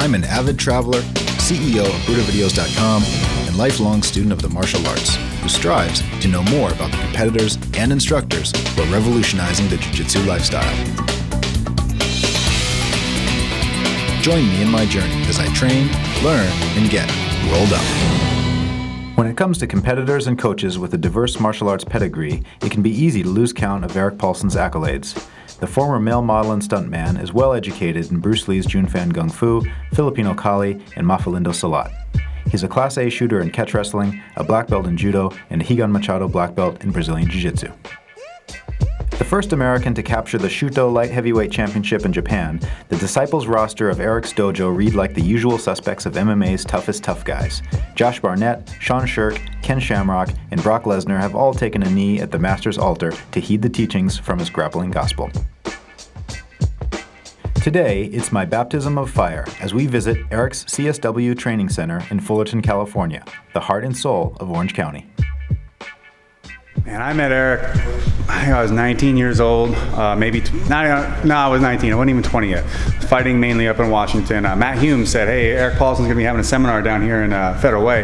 I'm an avid traveler, CEO of BudoVideos.com, and lifelong student of the martial arts who strives to know more about the competitors and instructors who are revolutionizing the Jiu-jitsu lifestyle. Join me in my journey as I train, learn, and get rolled up. When it comes to competitors and coaches with a diverse martial arts pedigree, it can be easy to lose count of Erik Paulson's accolades. The former male model and stuntman is well educated in Bruce Lee's Junfan Gung Fu, Filipino Kali, and Mafalindo Silat. He's a Class A shooter in catch wrestling, a black belt in judo, and a Higan Machado black belt in Brazilian Jiu-jitsu. The first American to capture the Shuto Light Heavyweight Championship in Japan, the disciples roster of Erik's dojo read like the usual suspects of MMA's toughest tough guys. Josh Barnett, Sherk, Ken Shamrock, and Brock Lesnar have all taken a knee at the master's altar to heed the teachings from his grappling gospel. Today, it's my baptism of fire as we visit Erik's CSW Training Center in Fullerton, California, the heart and soul of Orange County. Man, I met Erik, I think I was 19 years old, I was 19, I wasn't even 20 yet. Fighting mainly up in Washington. Matt Hume said, hey, Erik Paulson's gonna be having a seminar down here in Federal Way.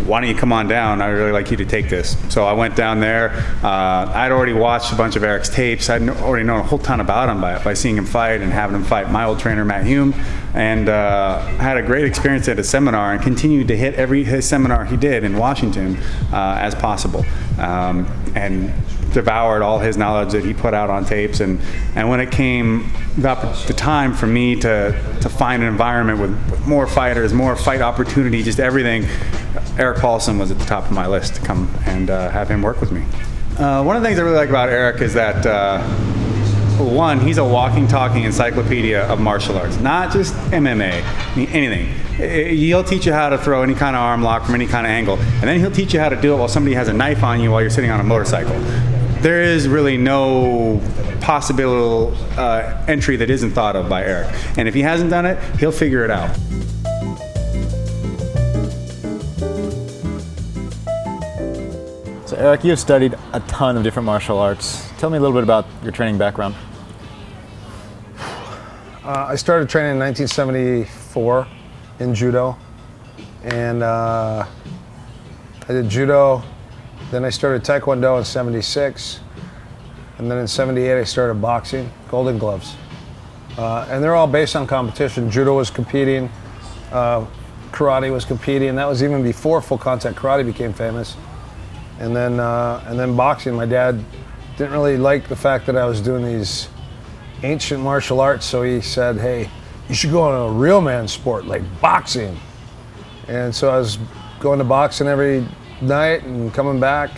Why don't you come on down? I'd really like you to take this. So I went down there. I'd already watched a bunch of Erik's tapes. I'd already known a whole ton about him by seeing him fight and having him fight my old trainer, Matt Hume. And I had a great experience at his seminar and continued to hit his seminar he did in Washington as possible. And devoured all his knowledge that he put out on tapes. And when it came about the time for me to find an environment with more fighters, more fight opportunity, just everything, Erik Paulson was at the top of my list to come and have him work with me. One of the things I really like about Erik is that one, he's a walking, talking encyclopedia of martial arts, not just MMA, I mean, anything. He'll teach you how to throw any kind of arm lock from any kind of angle, and then he'll teach you how to do it while somebody has a knife on you while you're sitting on a motorcycle. There is really no possible entry that isn't thought of by Erik. And if he hasn't done it, he'll figure it out. So Erik, you've studied a ton of different martial arts. Tell me a little bit about your training background. I started training in 1974 in judo, and I did judo. Then I started taekwondo in 76, and then in 78 I started boxing, Golden Gloves. And they're all based on competition. Judo was competing, karate was competing. That was even before full contact karate became famous. And then boxing. My dad didn't really like the fact that I was doing these ancient martial arts, so he said, hey, you should go on a real man sport like boxing. And so I was going to boxing every night and coming back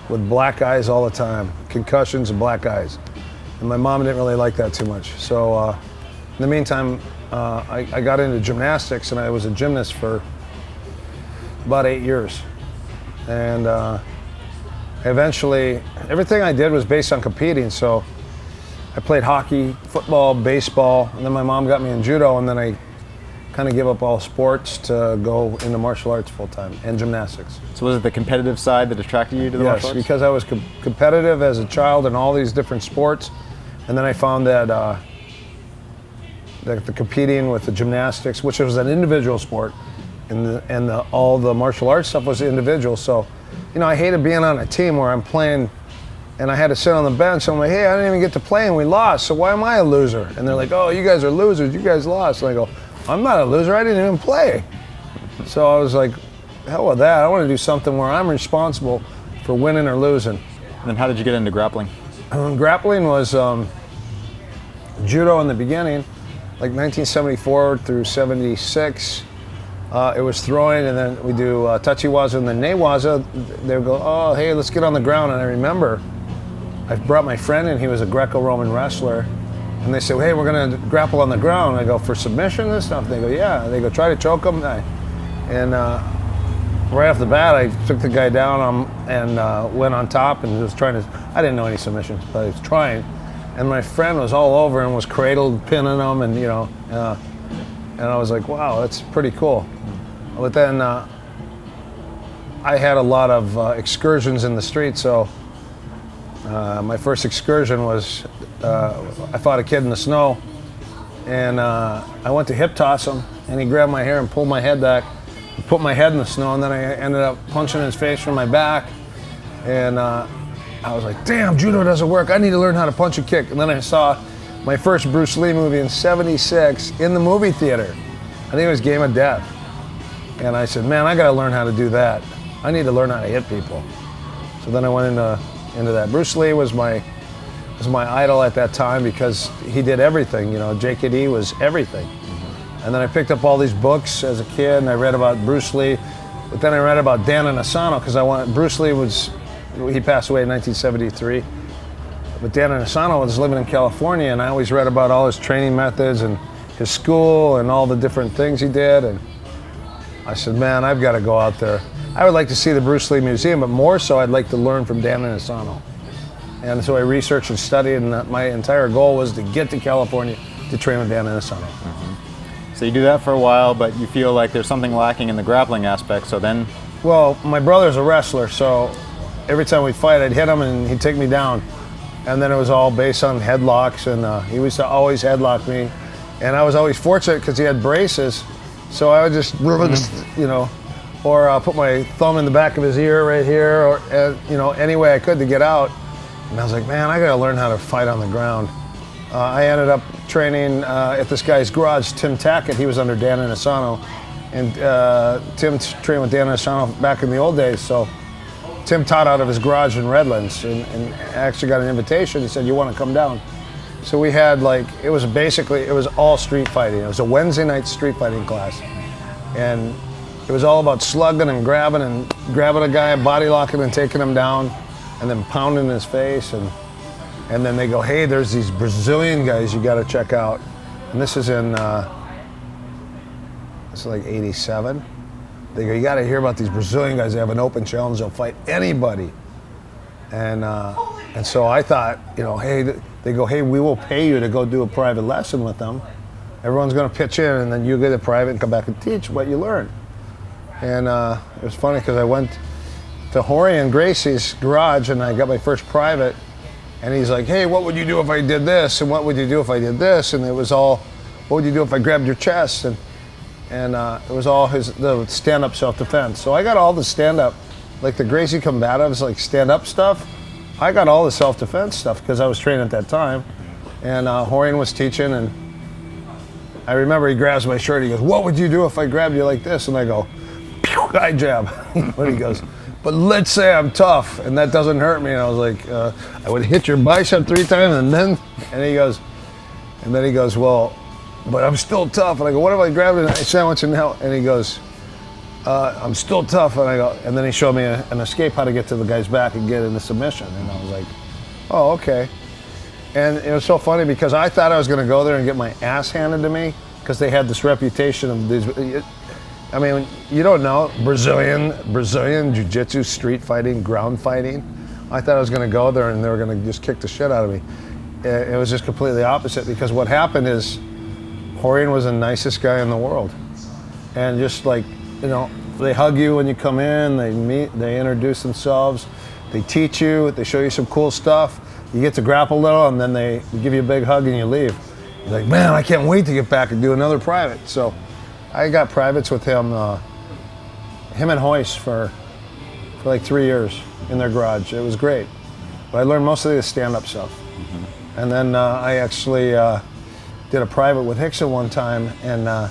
with black eyes all the time, concussions and black eyes. And my mom didn't really like that too much. So in the meantime, I got into gymnastics, and I was a gymnast for about 8 years. And eventually, everything I did was based on competing. So I played hockey, football, baseball, and then my mom got me in judo, and then I kind of gave up all sports to go into martial arts full time and gymnastics. So was it the competitive side that attracted you to the martial arts? Yes, because I was competitive as a child in all these different sports, and then I found that the competing with the gymnastics, which was an individual sport, and all the martial arts stuff was individual. So, you know, I hated being on a team where I'm playing and I had to sit on the bench. I'm like, hey, I didn't even get to play and we lost, so why am I a loser? And they're like, oh, you guys are losers, you guys lost. And I go, I'm not a loser, I didn't even play. So I was like, hell with that, I want to do something where I'm responsible for winning or losing. And then how did you get into grappling? Grappling was judo in the beginning, like 1974 through 76. It was throwing, and then we do tachiwaza and then newaza. They would go, oh, hey, let's get on the ground. And I remember I brought my friend in, he was a Greco-Roman wrestler, and they said, hey, we're going to grapple on the ground. I go, for submission and stuff? They go, yeah. They go, try to choke him. And right off the bat, I took the guy down and went on top and was trying to, I didn't know any submissions, but I was trying. And my friend was all over and was cradled, pinning him, and, you know, and I was like, wow, that's pretty cool. But then I had a lot of excursions in the street, so my first excursion was I fought a kid in the snow, And I went to hip toss him, and he grabbed my hair and pulled my head back, and put my head in the snow, and then I ended up punching his face from my back. And I was like, damn, judo doesn't work. I need to learn how to punch and kick. And then I saw my first Bruce Lee movie in '76 in the movie theater. I think it was Game of Death. And I said, man, I got to learn how to do that. I need to learn how to hit people. So then I went into that. Bruce Lee was my idol at that time because he did everything. You know, JKD was everything. And then I picked up all these books as a kid, and I read about Bruce Lee. But then I read about Dan Inosanto because Bruce Lee he passed away in 1973. But Dan Inosanto was living in California, and I always read about all his training methods and his school and all the different things he did. And I said, man, I've got to go out there. I would like to see the Bruce Lee Museum, but more so I'd like to learn from Dan Inosanto. And so I researched and studied, and my entire goal was to get to California to train with Dan Inosanto. So you do that for a while, but you feel like there's something lacking in the grappling aspect, so then? Well, my brother's a wrestler, so every time we'd fight, I'd hit him and he'd take me down. And then it was all based on headlocks, and he used to always headlock me. And I was always fortunate because he had braces, so I would just, you know, or put my thumb in the back of his ear right here, or, you know, any way I could to get out. And I was like, man, I gotta learn how to fight on the ground. I ended up training at this guy's garage, Tim Tackett. He was under Dan Inosanto. And Tim trained with Dan Inosanto back in the old days. So Tim taught out of his garage in Redlands, and actually got an invitation. He said, you wanna come down? So we had it was all street fighting. It was a Wednesday night street fighting class. And it was all about slugging and grabbing a guy, body locking and taking him down, and then pounding his face. And then they go, hey, there's these Brazilian guys you got to check out. And this is like 87. They go, you got to hear about these Brazilian guys. They have an open challenge. They'll fight anybody. And so I thought, you know, hey, they go, hey, we will pay you to go do a private lesson with them. Everyone's going to pitch in, and then you get a private and come back and teach what you learned. And it was funny because I went to Jorge and Gracie's garage, and I got my first private. And he's like, hey, what would you do if I did this? And what would you do if I did this? And it was all, what would you do if I grabbed your chest? And it was all the stand-up self-defense. So I got all the stand-up, like the Gracie combatives, like stand-up stuff. I got all the self-defense stuff because I was training at that time. And Jorge was teaching, and I remember he grabs my shirt. He goes, what would you do if I grabbed you like this? And I go, pew, eye jab. But he goes, but let's say I'm tough and that doesn't hurt me. And I was like, I would hit your bicep 3 times and then he goes, well, but I'm still tough. And I go, what if I grabbed a sandwich and hell? And he goes, I'm still tough. And I go, and then he showed me an escape how to get to the guy's back and get in the submission. And I was like, oh, okay. And it was so funny because I thought I was going to go there and get my ass handed to me because they had this reputation of these. I mean, you don't know, Brazilian Jiu-jitsu, street fighting, ground fighting. I thought I was going to go there and they were going to just kick the shit out of me. It was just completely opposite because what happened is Jorge was the nicest guy in the world. And just like, you know, they hug you when you come in, they meet, they introduce themselves, they teach you, they show you some cool stuff. You get to grapple a little and then they give you a big hug and you leave. You're like, man, I can't wait to get back and do another private. So I got privates with him and Hoist for like 3 years in their garage. It was great. But I learned most of the stand-up stuff. Mm-hmm. And then I actually did a private with Hickson one time, and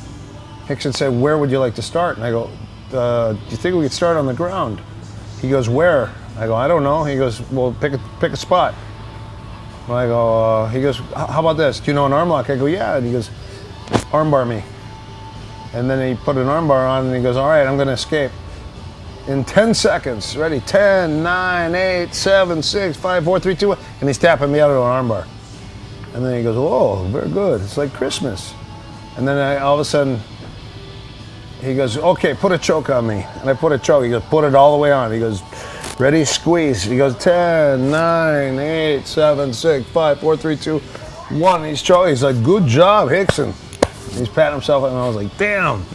Hickson said, where would you like to start? And I go, do you think we could start on the ground? He goes, where? I go, I don't know. He goes, well, pick a spot. And I go, he goes, how about this? Do you know an arm lock? I go, yeah. And he goes, armbar me. And then he put an armbar on and he goes, all right, I'm gonna escape. In 10 seconds, ready, 10, 9, 8, 7, 6, 5, 4, 3, 2, 1. And he's tapping me out of an armbar. And then he goes, oh, very good. It's like Christmas. And then all of a sudden, he goes, okay, put a choke on me. And I put a choke. He goes, put it all the way on. He goes, ready, squeeze. He goes, 10, 9, 8, 7, 6, 5, 4, 3, 2, 1. He's choking. He's like, good job, Hickson. He's patting himself, and I was like, damn.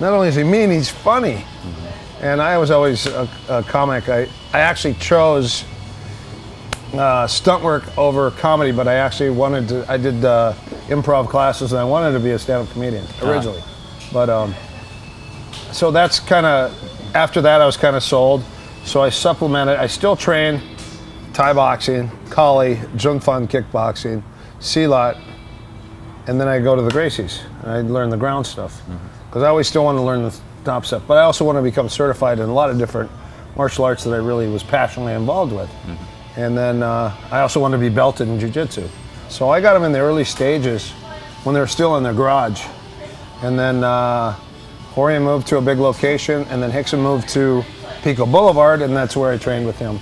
Not only is he mean, he's funny. And I was always a comic. I actually chose stunt work over comedy, but I actually wanted to, I did improv classes, and I wanted to be a stand-up comedian originally. But so that's kind of, after that I was kind of sold. So I supplemented, I still train Thai boxing, Kali, Jung Fun kickboxing, silat, and then I go to the Gracies and I learn the ground stuff. Because I always still want to learn the top stuff, but I also want to become certified in a lot of different martial arts that I really was passionately involved with. And then I also want to be belted in jiu-jitsu. So I got them in the early stages when they were still in their garage. And then Horian moved to a big location, and then Hickson moved to Pico Boulevard, and that's where I trained with him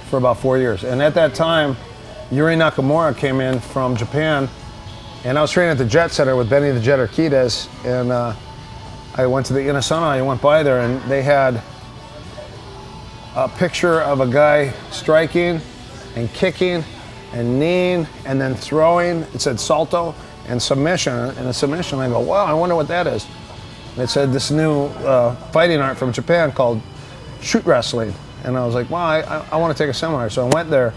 for about 4 years. And at that time, Yuri Nakamura came in from Japan, and I was training at the Jet Center with Benny the Jet Urquidez, and I went to the Inosanto, I went by there, and they had a picture of a guy striking and kicking and kneeing and then throwing. It said salto and submission, and a submission. I go, wow, I wonder what that is. And it said this new fighting art from Japan called shoot wrestling. And I was like, wow, I want to take a seminar. So I went there,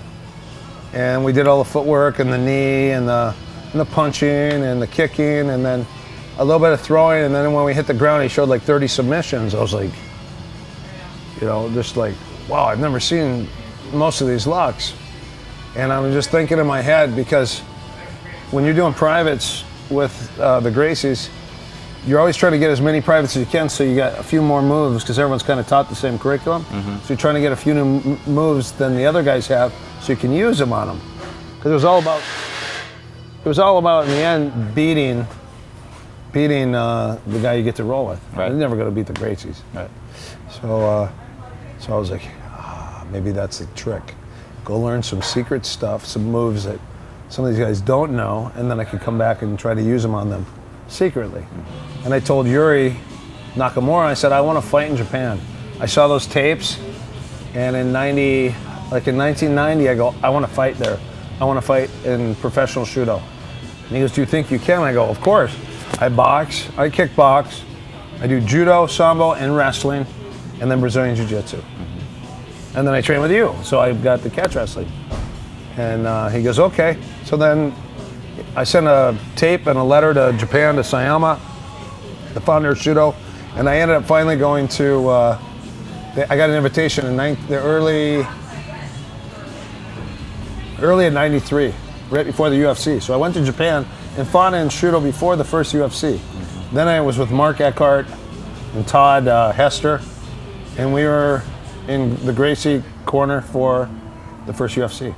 and we did all the footwork and the knee and the punching and the kicking, and then a little bit of throwing. And then when we hit the ground, he showed like 30 submissions. I was like, you know, just like, wow, I've never seen most of these locks. And I'm just thinking in my head, because when you're doing privates with the Gracies, you're always trying to get as many privates as you can, so you got a few more moves, because everyone's kind of taught the same curriculum. So you're trying to get a few new moves than the other guys have, so you can use them on them. Because it was all about in the end beating the guy you get to roll with. Right. You're never going to beat the Gracies. Right. So I was like, maybe that's the trick. Go learn some secret stuff, some moves that some of these guys don't know, and then I could come back and try to use them on them secretly. And I told Yuri Nakamura, I said, I want to fight in Japan. I saw those tapes, and in 1990, I go, I want to fight there. I want to fight in professional Shudo. And he goes, do you think you can? I go, of course. I box, I kickbox, I do judo, sambo, and wrestling, and then Brazilian Jiu-Jitsu. And then I train with you, so I got the catch wrestling. And he goes, okay. So then I sent a tape and a letter to Japan, to Sayama, the founder of Shudo, and I ended up finally going to, I got an invitation in early in 93, right before the UFC. So I went to Japan and fought in Shudo before the first UFC. Then I was with Mark Eckhart and Todd Hester, and we were in the Gracie corner for the first UFC.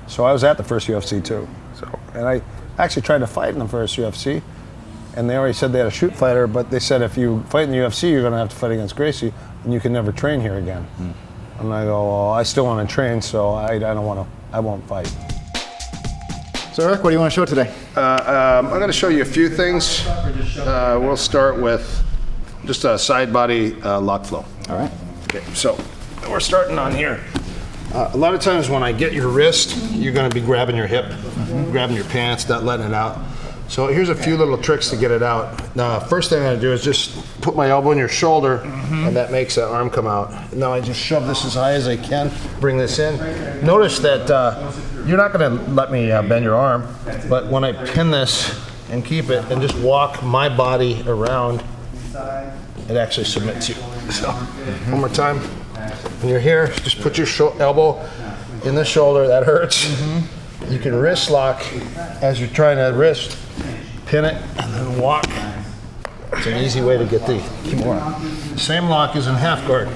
So I was at the first UFC too. And I actually tried to fight in the first UFC, and they already said they had a shoot fighter, but they said if you fight in the UFC, you're going to have to fight against Gracie, and you can never train here again. And I go, well, I still want to train, so I won't fight. So Eric, what do you want to show today? I'm going to show you a few things. We'll start with just a side body lock flow. All right. Okay, so we're starting on here. A lot of times when I get your wrist, you're going to be grabbing your hip, grabbing your pants, not letting it out. So here's a few little tricks to get it out. Now, first thing I'm going to do is just put my elbow in your shoulder, and that makes that arm come out. Now I just shove this as high as I can, bring this in. Notice that you're not going to let me bend your arm, but when I pin this and keep it and just walk my body around, it actually submits you. So, one more time. When you're here, just put your elbow in the shoulder. That hurts. You can wrist lock as you're trying to wrist, pin it, and then walk. It's an easy way to get the Kimura. Same lock as in half guard.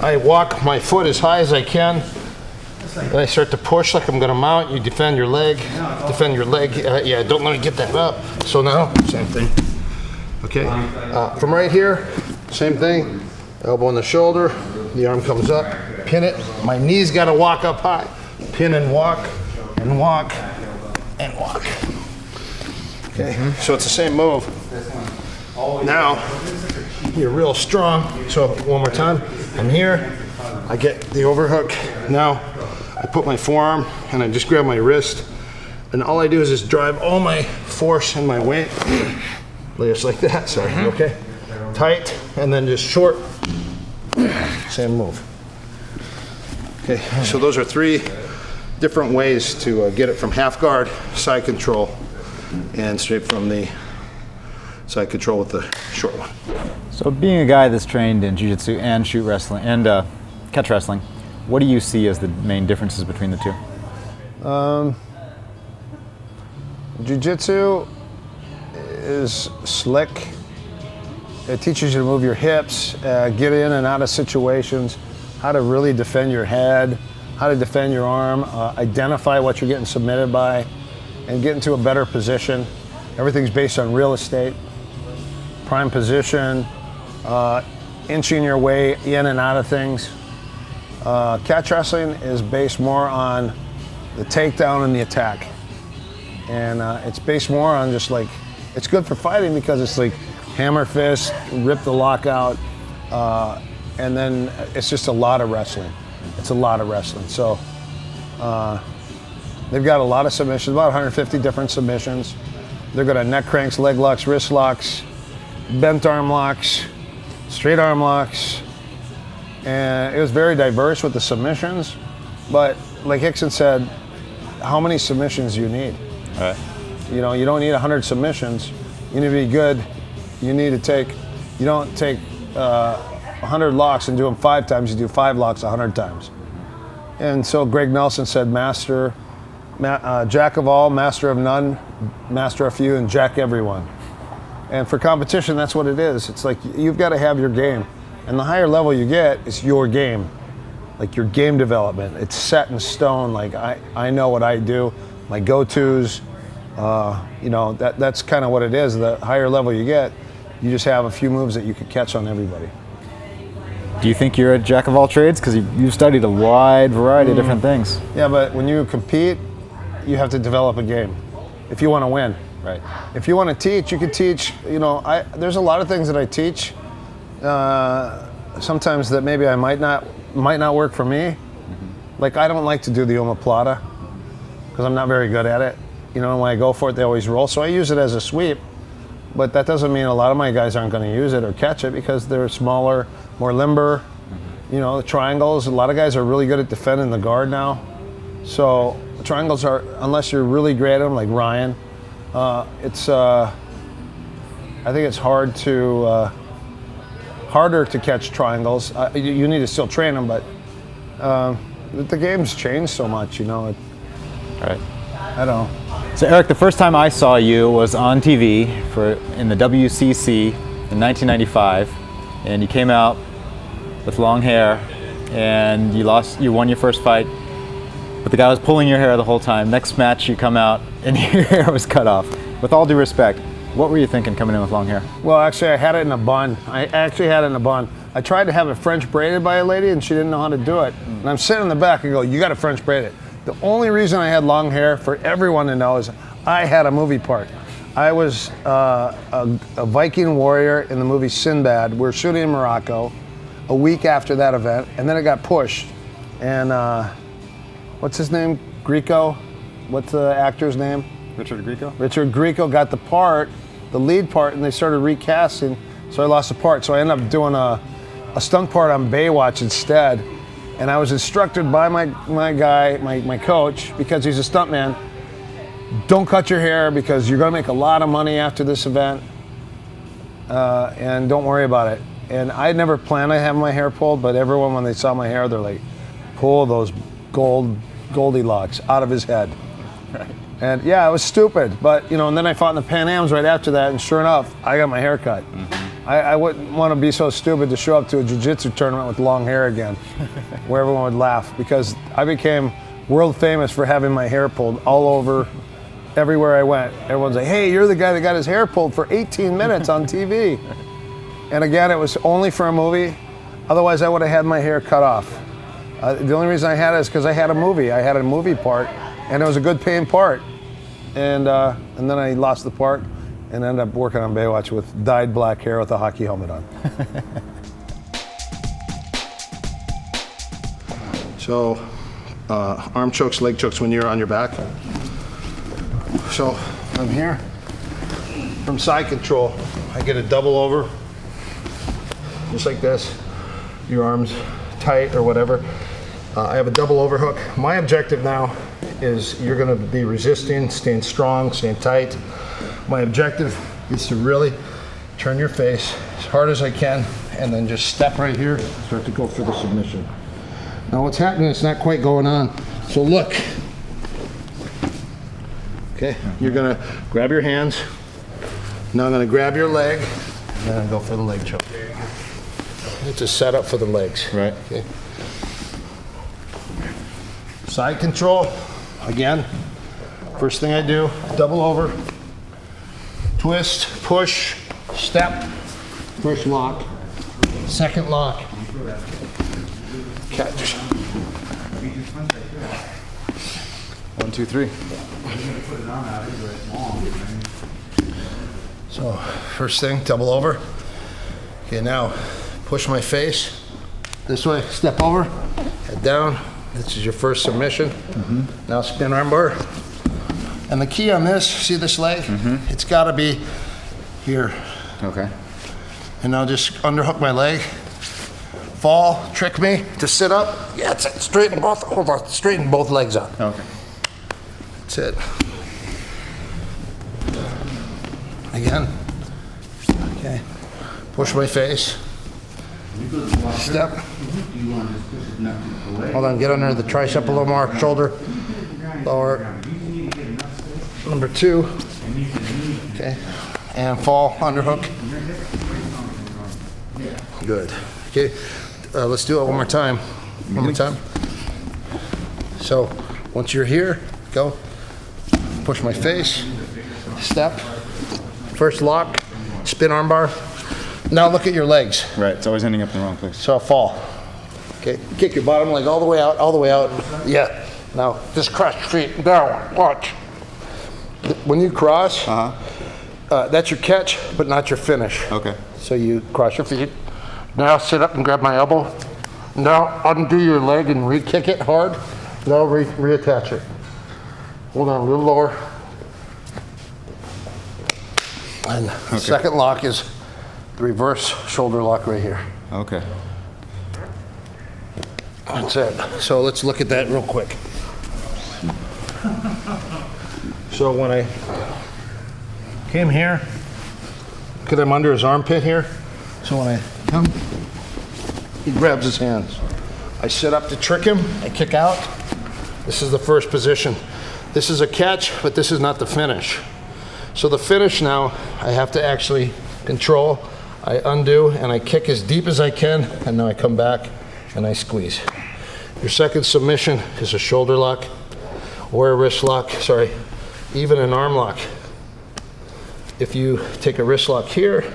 I walk my foot as high as I can. Then I start to push like I'm going to mount. You defend your leg. Yeah, don't let me get that up. So now, same thing. Okay, from right here, same thing. Elbow on the shoulder, the arm comes up, pin it. My knee's got to walk up high. Pin and walk, and walk, and walk. Okay, so it's the same move. Now, you're real strong. So one more time, I'm here. I get the overhook. Now, I put my forearm, and I just grab my wrist. And all I do is just drive all my force and my weight. Just like that, sorry, okay? Tight, and then just short. Same move. Okay, so those are 3 different ways to get it from half guard, side control, and straight from the side control with the short one. So being a guy that's trained in jiu-jitsu and shoot wrestling and catch wrestling, what do you see as the main differences between the two? Jiu-jitsu is slick. It teaches you to move your hips, get in and out of situations, how to really defend your head, how to defend your arm, identify what you're getting submitted by, and get into a better position. Everything's based on real estate, prime position, inching your way in and out of things. Catch wrestling is based more on the takedown and the attack. And it's based more on just like, it's good for fighting because it's like hammer fist, rip the lockout, and then it's just a lot of wrestling. It's a lot of wrestling. So they've got a lot of submissions, about 150 different submissions. They're good at neck cranks, leg locks, wrist locks, bent arm locks, straight arm locks. And it was very diverse with the submissions. But like Hickson said, how many submissions do you need? All right. You know, you don't need 100 submissions. You need to be good. You need to take, you don't take 100 locks and do them 5 times, you do 5 locks 100 times. And so Greg Nelson said, jack of all, master of none, master of few, and jack everyone. And for competition, that's what it is. It's like you've got to have your game. And the higher level you get, it's your game. Like your game development. It's set in stone. Like I know what I do, my go-tos. You know, that's kind of what it is. The higher level you get, you just have a few moves that you could catch on everybody. Do you think you're a jack of all trades? Because you've studied a wide variety of different things. Yeah, but when you compete, you have to develop a game if you want to win. Right. If you want to teach, you could teach. You know, there's a lot of things that I teach. Sometimes that maybe I might not work for me. Like I don't like to do the omoplata because I'm not very good at it. You know, when I go for it, they always roll. So I use it as a sweep, but that doesn't mean a lot of my guys aren't going to use it or catch it because they're smaller, more limber. You know, the triangles, a lot of guys are really good at defending the guard now. So the triangles are, unless you're really great at them, like Ryan, I think it's harder to catch triangles. You need to still train them, but the game's changed so much, you know. Right. I don't know. So Eric, the first time I saw you was on TV in the WCC in 1995, and you came out with long hair, and you won your first fight, but the guy was pulling your hair the whole time. Next match you come out and your hair was cut off. With all due respect, what were you thinking coming in with long hair? Well, actually I had it in a bun. I tried to have it French braided by a lady and she didn't know how to do it. And I'm sitting in the back and go, you got to French braid it. The only reason I had long hair, for everyone to know, is I had a movie part. I was a Viking warrior in the movie Sinbad. We're shooting in Morocco a week after that event, and then it got pushed. And what's his name? Grieco? What's the actor's name? Richard Grieco? Richard Grieco got the part, the lead part, and they started recasting, so I lost the part. So I ended up doing a stunt part on Baywatch instead. And I was instructed by my guy, my coach, because he's a stuntman, don't cut your hair because you're gonna make a lot of money after this event, and don't worry about it. And I never planned to have my hair pulled, but everyone, when they saw my hair, they're like, pull those Goldilocks out of his head. Right. And yeah, it was stupid, but you know, and then I fought in the Pan Ams right after that, and sure enough, I got my hair cut. I wouldn't want to be so stupid to show up to a jiu-jitsu tournament with long hair again, where everyone would laugh, because I became world famous for having my hair pulled all over, everywhere I went. Everyone's like, hey, you're the guy that got his hair pulled for 18 minutes on TV. And again, it was only for a movie. Otherwise, I would have had my hair cut off. The only reason I had it is because I had a movie. I had a movie part, and it was a good paying part. And then I lost the part and ended up working on Baywatch with dyed black hair with a hockey helmet on. So, arm chokes, leg chokes when you're on your back. So, I'm here. From side control, I get a double over, just like this. Your arms tight or whatever. I have a double overhook. My objective now is you're going to be resisting, staying strong, staying tight. My objective is to really turn your face as hard as I can, and then just step right here, start to go for the submission. Now what's happening, it's not quite going on. So look. Okay, you're gonna grab your hands. Now I'm gonna grab your leg, and then I go for the leg choke. It's a setup for the legs. Right. Okay. Side control, again. First thing I do, double over, twist, push, step, first lock, second lock, catch. 1, 2, 3. So first thing, double over. Okay, now push my face this way, step over, head down. This is your first submission. Now spin arm bar. And the key on this, see this leg? It's gotta be here. Okay. And now just underhook my leg. Fall, trick me to sit up. Yeah, it's it. Straighten both, hold on, straighten both legs up. Okay. That's it. Again. Okay. Push my face. Step. Hold on, get under the tricep a little more. Shoulder. Lower. Number 2. Okay. And fall, underhook. Good. Okay. Let's do it one more time. One more time. So, once you're here, go. Push my face. Step. First lock. Spin arm bar. Now look at your legs. Right, it's always ending up in the wrong place. So I'll fall. Okay, kick your bottom leg all the way out, all the way out. Yeah. Now just cross your feet down. Watch. When you cross, that's your catch, but not your finish. Okay. So you cross your feet. Now sit up and grab my elbow. Now undo your leg and re-kick it hard. Now reattach it. Hold on a little lower. And the second lock is the reverse shoulder lock right here. Okay. That's it. So let's look at that real quick. So when I came here, because I'm under his armpit here, so when I come, he grabs his hands. I sit up to trick him, I kick out. This is the first position. This is a catch, but this is not the finish. So the finish now, I have to actually control. I undo and I kick as deep as I can, and now I come back and I squeeze. Your second submission is a shoulder lock or a wrist lock, sorry, even an arm lock. If you take a wrist lock here,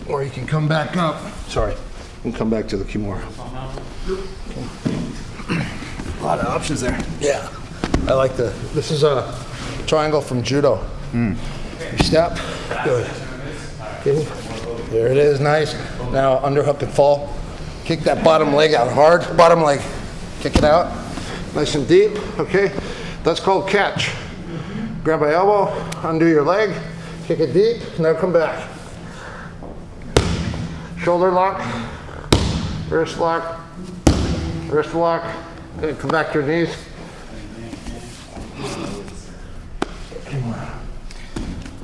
or you can come back up, sorry, you can come back to the Kimura. A lot of options there. Yeah, I like this is a triangle from judo. You step, good. Okay. There it is, nice. Now underhook and fall. Kick that bottom leg out hard, bottom leg. Kick it out, nice and deep, okay? That's called catch. Grab my elbow, undo your leg, kick it deep, now come back. Shoulder lock, wrist lock, wrist lock. Okay, come back to your knees.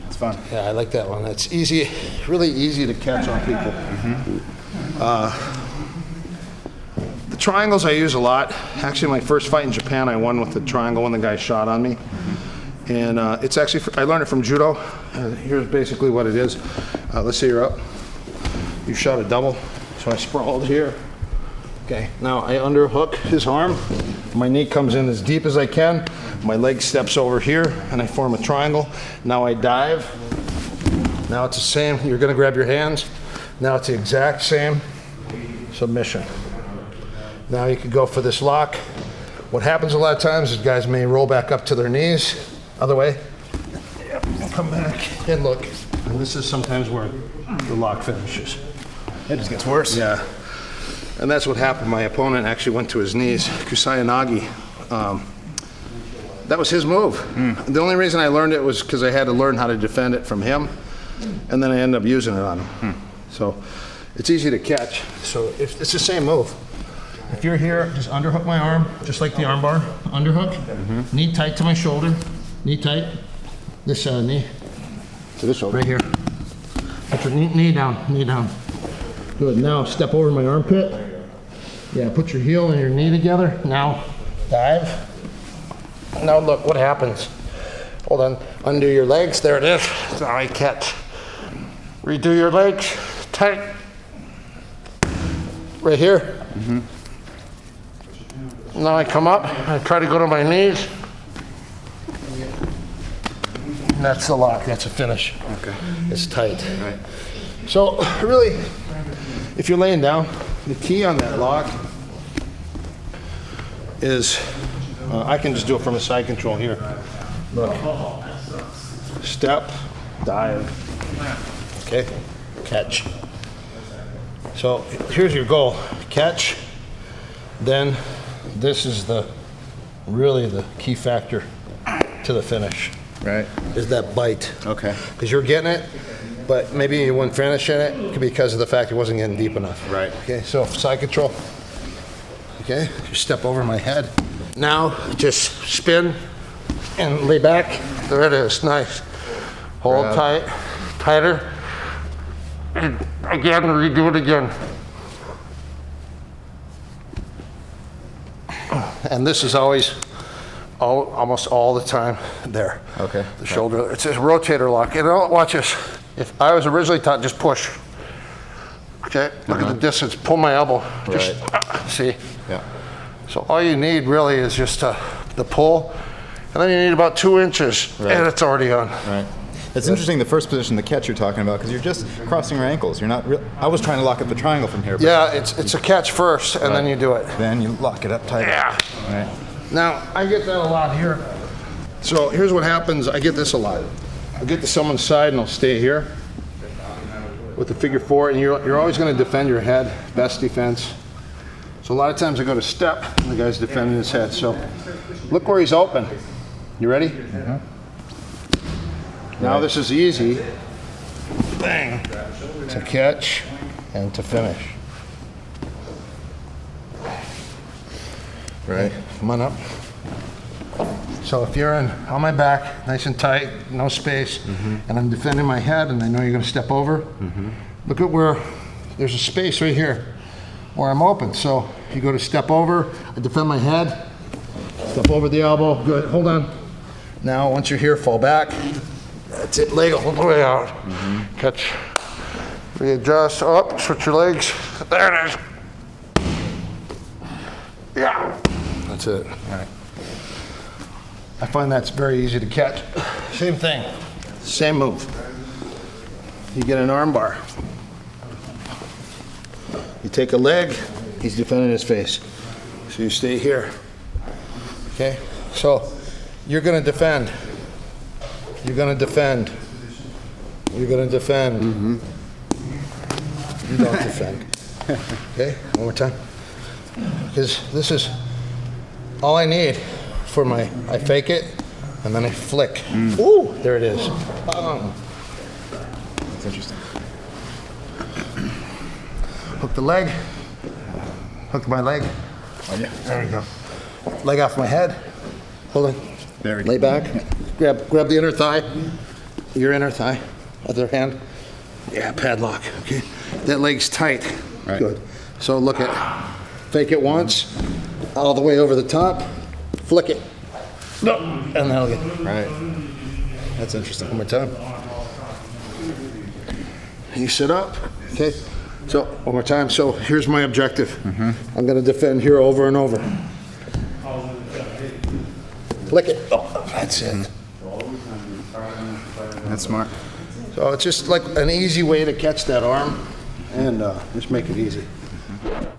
It's fun. Yeah, I like that one. It's easy, really easy to catch on people. The triangles I use a lot. Actually, my first fight in Japan, I won with the triangle when the guy shot on me. And it's actually, I learned it from judo. Here's basically what it is. Let's say you're up. You shot a double. So I sprawled here. Okay, now I underhook his arm. My knee comes in as deep as I can. My leg steps over here and I form a triangle. Now I dive. Now it's the same. You're gonna grab your hands. Now it's the exact same submission. Now you could go for this lock. What happens a lot of times is guys may roll back up to their knees. Other way. Yep. Come back and look. And this is sometimes where the lock finishes. It just gets worse. Yeah. And that's what happened. My opponent actually went to his knees. Kusayanagi. That was his move. The only reason I learned it was because I had to learn how to defend it from him, and then I ended up using it on him. So it's easy to catch. So it's the same move. if you're here, just underhook my arm, just like the arm bar. Underhook, knee tight to my shoulder, knee tight. This knee. To the shoulder. Right here. Put your knee down, knee down. Good, now step over my armpit. Yeah, put your heel and your knee together. Now, dive. Now look what happens. Hold on, undo your legs, there it is. Now I catch. Redo your legs, tight. Right here. Now I come up, I try to go to my knees. And that's the lock, that's a finish. Okay. It's tight. Right. So really, if you're laying down, the key on that lock is, I can just do it from a side control here. Look, step, dive, okay, catch. So here's your goal, catch, then this is really the key factor to the finish. Right. Is that bite. Okay. Because you're getting it, but maybe you wouldn't finish in it because of the fact it wasn't getting deep enough. Right. Okay, so side control. Okay, you step over my head. Now just spin and lay back. There it is, nice. Hold tight, tighter. And again, redo it again. And this is always, almost all the time there. Okay. The shoulder, it's a rotator lock. And watch this. If I was originally taught, just push. Okay, look at the distance, pull my elbow. Just, see? Yeah. So all you need really is just the pull, and then you need about 2 inches, and it's already on. Right. It's interesting, the first position, the catch you're talking about, because you're just crossing your ankles. You're not. I was trying to lock up the triangle from here. But Yeah, it's a catch first, and then you do it. then you lock it up tight. Yeah. Right. Now, I get that a lot here. So here's what happens. I get this a lot. I'll get to someone's side, and I'll stay here with the figure 4, and you're always going to defend your head, best defense. So a lot of times I go to step, and the guy's defending his head. So look where he's open. You ready? Now this is easy. Bang. To catch and to finish. Right. Come on up. So if you're on my back, nice and tight, no space, and I'm defending my head, and I know you're going to step over, look at where there's a space right here where I'm open. So you go to step over, I defend my head, step over the elbow, good, hold on. Now once you're here, fall back. That's it, leg all the way out. Catch, readjust, up, switch your legs. There it is. Yeah, that's it. All right. I find that's very easy to catch. Same thing, same move. You get an arm bar. You take a leg, he's defending his face. So you stay here. Okay, so you're gonna defend. You're gonna defend. You're gonna defend. You don't defend. Okay, one more time. Because this is all I need for my, I fake it, and then I flick. Ooh, there it is. That's interesting. Hook the leg. Hook my leg. Oh, yeah. There we go. Leg off my head. Hold on. There we go. Lay back. Grab the inner thigh. Your inner thigh. Other hand. Yeah, padlock. Okay. That leg's tight. Right. Good. So look at, fake it once, all the way over the top, flick it. No. And that'll get. Right. That's interesting. One more time. You sit up. Okay. So one more time. So here's my objective. I'm going to defend here over and over. Flick it. Oh, that's it. That's smart. So it's just like an easy way to catch that arm and just make it easy.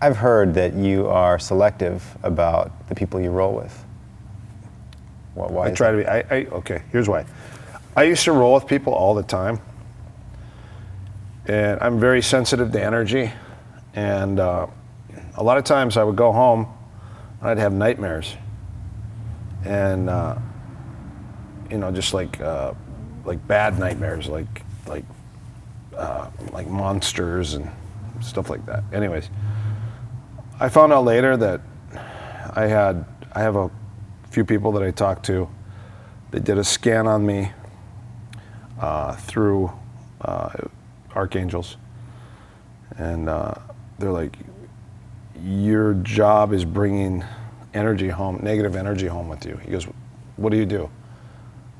I've heard that you are selective about the people you roll with. Why? I try to be. Okay, here's why. I used to roll with people all the time, and I'm very sensitive to energy. And a lot of times I would go home and I'd have nightmares, and just like bad nightmares, like monsters and stuff like that. Anyways, I found out later that I have a few people that I talked to. They did a scan on me through archangels, and they're like, your job is bringing energy home, negative energy home with you. He goes, what do you do?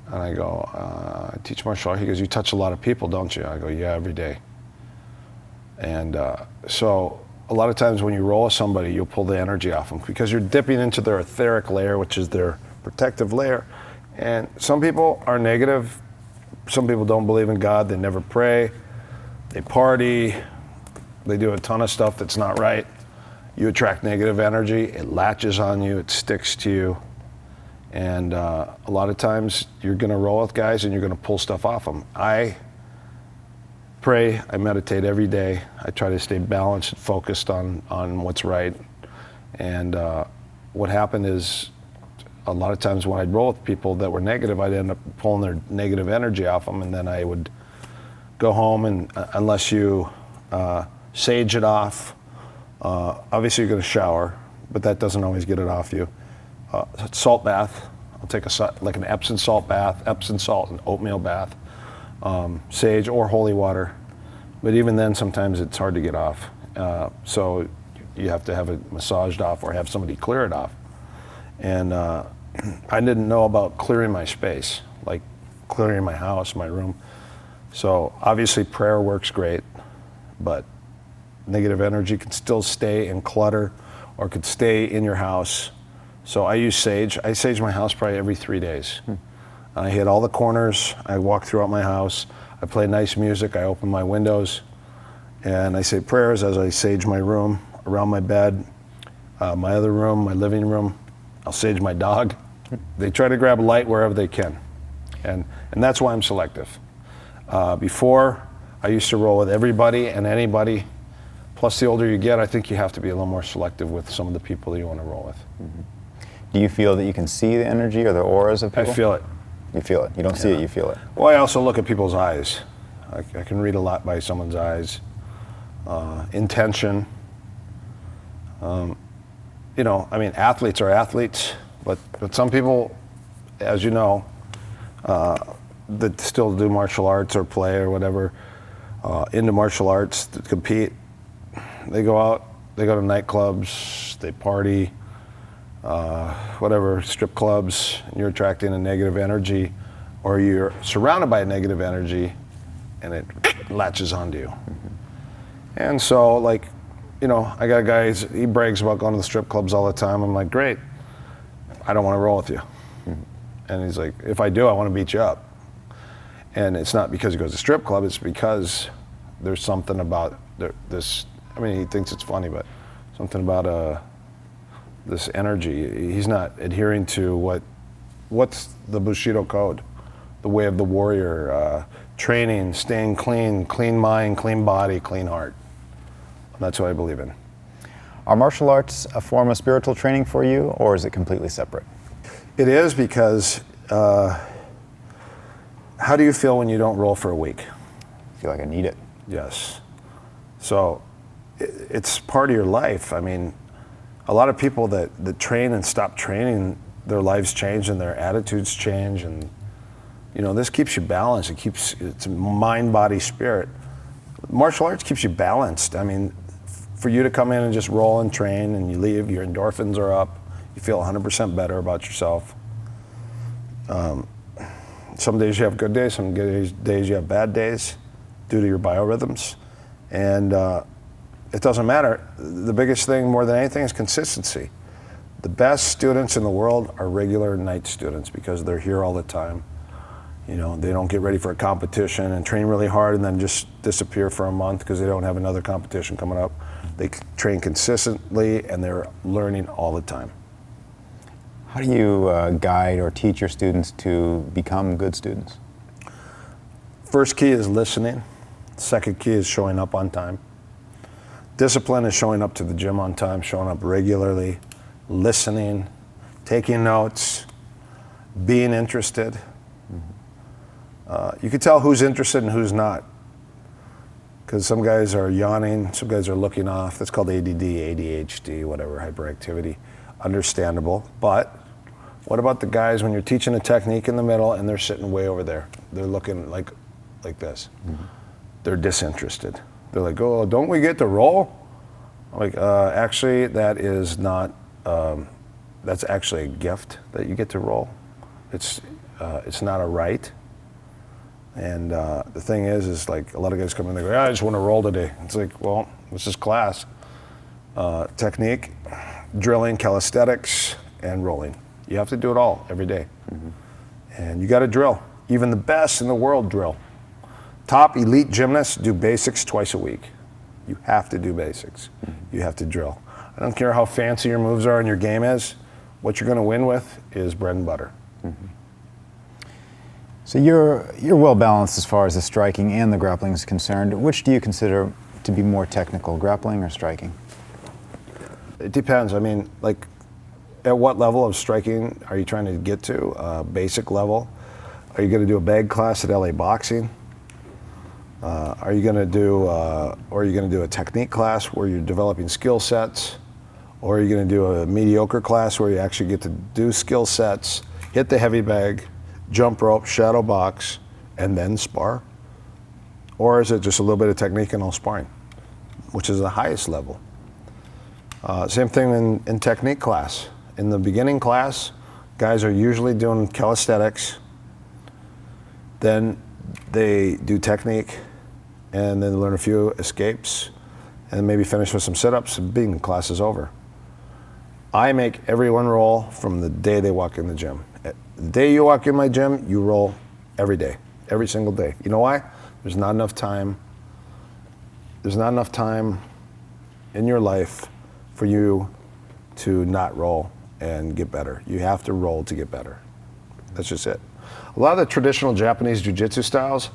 And I go, I teach martial art. He goes, you touch a lot of people, don't you? I go, yeah, every day. And so a lot of times when you roll with somebody, you'll pull the energy off them because you're dipping into their etheric layer, which is their protective layer. And some people are negative. Some people don't believe in God. They never pray. They party. They do a ton of stuff that's not right. You attract negative energy. It latches on you. It sticks to you. And a lot of times you're going to roll with guys and you're going to pull stuff off them. I pray. I meditate every day. I try to stay balanced and focused on what's right. And what happened is a lot of times when I'd roll with people that were negative, I'd end up pulling their negative energy off them, and then I would go home and unless you sage it off, obviously you're going to shower, but that doesn't always get it off you. Salt bath. I'll take like an Epsom salt bath, Epsom salt and oatmeal bath, sage or holy water. But even then, sometimes it's hard to get off. So you have to have it massaged off or have somebody clear it off. And I didn't know about clearing my space, like clearing my house, my room. So obviously prayer works great, but negative energy can still stay in clutter or could stay in your house. So I use sage. I sage my house probably every 3 days. I hit all the corners. I walk throughout my house. I play nice music. I open my windows. And I say prayers as I sage my room, around my bed, my other room, my living room. I'll sage my dog. They try to grab light wherever they can. And that's why I'm selective. Before, I used to roll with everybody and anybody. Plus, the older you get, I think you have to be a little more selective with some of the people that you want to roll with. Mm-hmm. Do you feel that you can see the energy or the auras of people? I feel it. You feel it. You don't see it, you feel it. Well, I also look at people's eyes. I can read a lot by someone's eyes. Intention. Athletes are athletes, but some people, as you know, that still do martial arts or play or whatever, into martial arts to compete, they go out, they go to nightclubs, they party, whatever, strip clubs, and you're attracting a negative energy, or you're surrounded by a negative energy, and it latches onto you. Mm-hmm. And so, I got a guy, he brags about going to the strip clubs all the time. I'm like, great, I don't want to roll with you. Mm-hmm. And he's like, if I do, I want to beat you up. And it's not because he goes to strip club, it's because there's something about this, he thinks it's funny, but something about this energy. He's not adhering to what's the Bushido code, the way of the warrior, training, staying clean, clean mind, clean body, clean heart. That's what I believe in. Are martial arts a form of spiritual training for you, or is it completely separate? It is, because how do you feel when you don't roll for a week? I feel like I need it. Yes. So it's part of your life. A lot of people that train and stop training, their lives change and their attitudes change, and this keeps you balanced. It's mind, body, spirit. Martial arts keeps you balanced. For you to come in and just roll and train and you leave, your endorphins are up, you feel 100% better about yourself. Some days you have good days, some days you have bad days due to your biorhythms. And it doesn't matter. The biggest thing more than anything is consistency. The best students in the world are regular night students because they're here all the time. They don't get ready for a competition and train really hard and then just disappear for a month because they don't have another competition coming up. They train consistently and they're learning all the time. How do you guide or teach your students to become good students? First key is listening. Second key is showing up on time. Discipline is showing up to the gym on time, showing up regularly, listening, taking notes, being interested. You can tell who's interested and who's not. Because some guys are yawning, some guys are looking off. That's called ADD, ADHD, whatever, hyperactivity. Understandable. But what about the guys when you're teaching a technique in the middle and they're sitting way over there? They're looking like this. Mm-hmm. They're disinterested. They're like, oh, don't we get to roll? I'm like, actually, that is not, that's actually a gift that you get to roll. It's not a right. And the thing is like a lot of guys come in and they go, I just want to roll today. It's like, well, this is class. Technique, drilling, calisthenics, and rolling. You have to do it all every day. Mm-hmm. And you got to drill. Even the best in the world drill. Top elite gymnasts do basics twice a week. You have to do basics. Mm-hmm. You have to drill. I don't care how fancy your moves are and your game is. What you're going to win with is bread and butter. Mm-hmm. So you're well balanced as far as the striking and the grappling is concerned. Which do you consider to be more technical, grappling or striking? It depends. I mean, like, at what level of striking are you trying to get to? Basic level? Are you going to do a bag class at LA Boxing? Are you going to do a technique class where you're developing skill sets? Or are you going to do a mediocre class where you actually get to do skill sets, hit the heavy bag, jump rope, shadow box, and then spar? Or is it just a little bit of technique and all sparring, which is the highest level? Same thing in technique class. In the beginning class, guys are usually doing calisthenics, then they do technique, and then learn a few escapes, and maybe finish with some sit-ups, and bing, class is over. I make everyone roll from the day they walk in the gym. The day you walk in my gym, you roll every day, every single day. You know why? There's not enough time in your life for you to not roll and get better. You have to roll to get better. That's just it. A lot of the traditional Japanese jiu-jitsu styles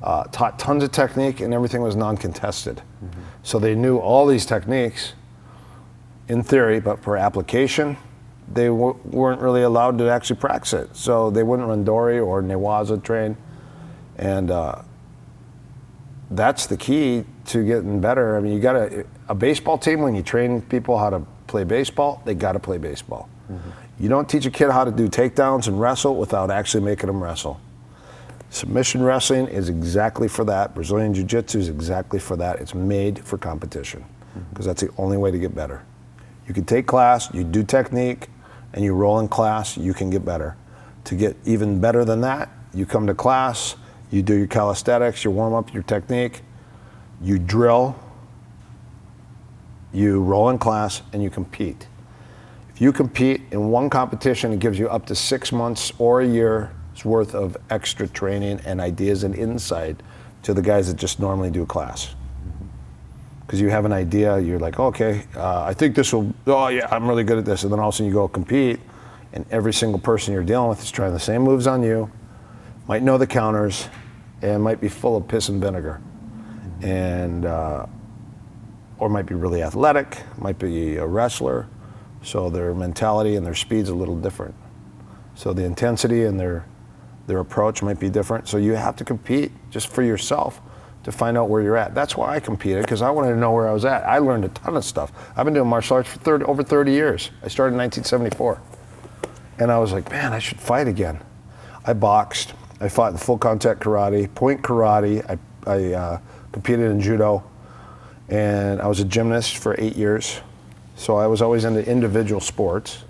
taught tons of technique and everything was non-contested. Mm-hmm. So they knew all these techniques in theory, but for application, they weren't really allowed to actually practice it. So they wouldn't randori or newaza train. And that's the key to getting better. I mean, a baseball team, when you train people how to play baseball, they got to play baseball. Mm-hmm. You don't teach a kid how to do takedowns and wrestle without actually making them wrestle. Submission wrestling is exactly for that. Brazilian Jiu-Jitsu is exactly for that. It's made for competition because that's the only way to get better. You can take class, you do technique, and you roll in class, you can get better. To get even better than that, you come to class, you do your calisthenics, your warm-up, your technique, you drill, you roll in class, and you compete. If you compete in one competition, it gives you up to 6 months or a year's worth of extra training and ideas and insight to the guys that just normally do class. Because you have an idea, you're like, okay, I think this will, oh yeah, I'm really good at this. And then all of a sudden you go compete, and every single person you're dealing with is trying the same moves on you, might know the counters, and might be full of piss and vinegar. And, or might be really athletic, might be a wrestler, so their mentality and their speed's a little different. So the intensity and their approach might be different. So you have to compete just for yourself to find out where you're at. That's why I competed, because I wanted to know where I was at. I learned a ton of stuff. I've been doing martial arts for over 30 years. I started in 1974. And I was like, man, I should fight again. I boxed. I fought in full contact karate, point karate. I competed in judo. And I was a gymnast for 8 years. So I was always into individual sports.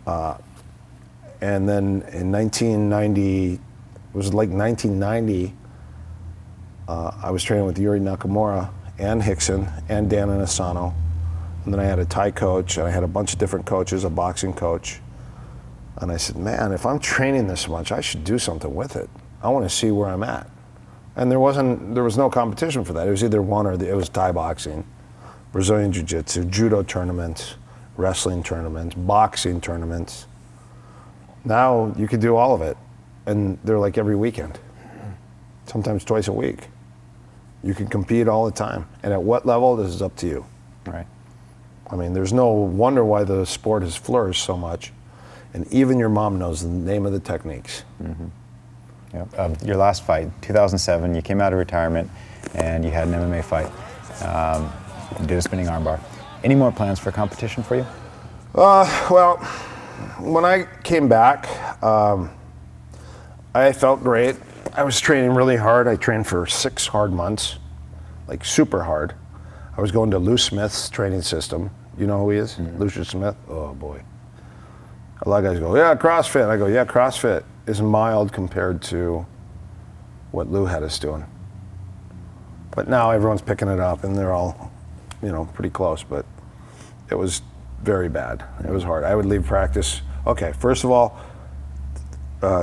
And then in 1990, I was training with Yuri Nakamura and Hickson and Dan Inosanto. And then I had a Thai coach, and I had a bunch of different coaches, a boxing coach. And I said, man, if I'm training this much, I should do something with it. I want to see where I'm at. And there was no competition for that. It was either one or it was Thai boxing, Brazilian Jiu-Jitsu, judo tournaments, wrestling tournaments, boxing tournaments. Now you could do all of it. And they're like every weekend, sometimes twice a week. You can compete all the time. And at what level, this is up to you. Right. I mean, there's no wonder why the sport has flourished so much. And even your mom knows the name of the techniques. Mm-hmm. Yep. Your last fight, 2007, you came out of retirement and you had an MMA fight. You did a spinning armbar. Any more plans for competition for you? Well, when I came back, I felt great. I was training really hard. I trained for 6 hard months, like super hard. I was going to Lou Smith's training system. You know who he is? Lucius Smith? Oh boy. A lot of guys go, yeah, CrossFit. I go, yeah, CrossFit is mild compared to what Lou had us doing. But now everyone's picking it up and they're all, you know, pretty close, but it was very bad. It was hard. I would leave practice. Okay, first of all,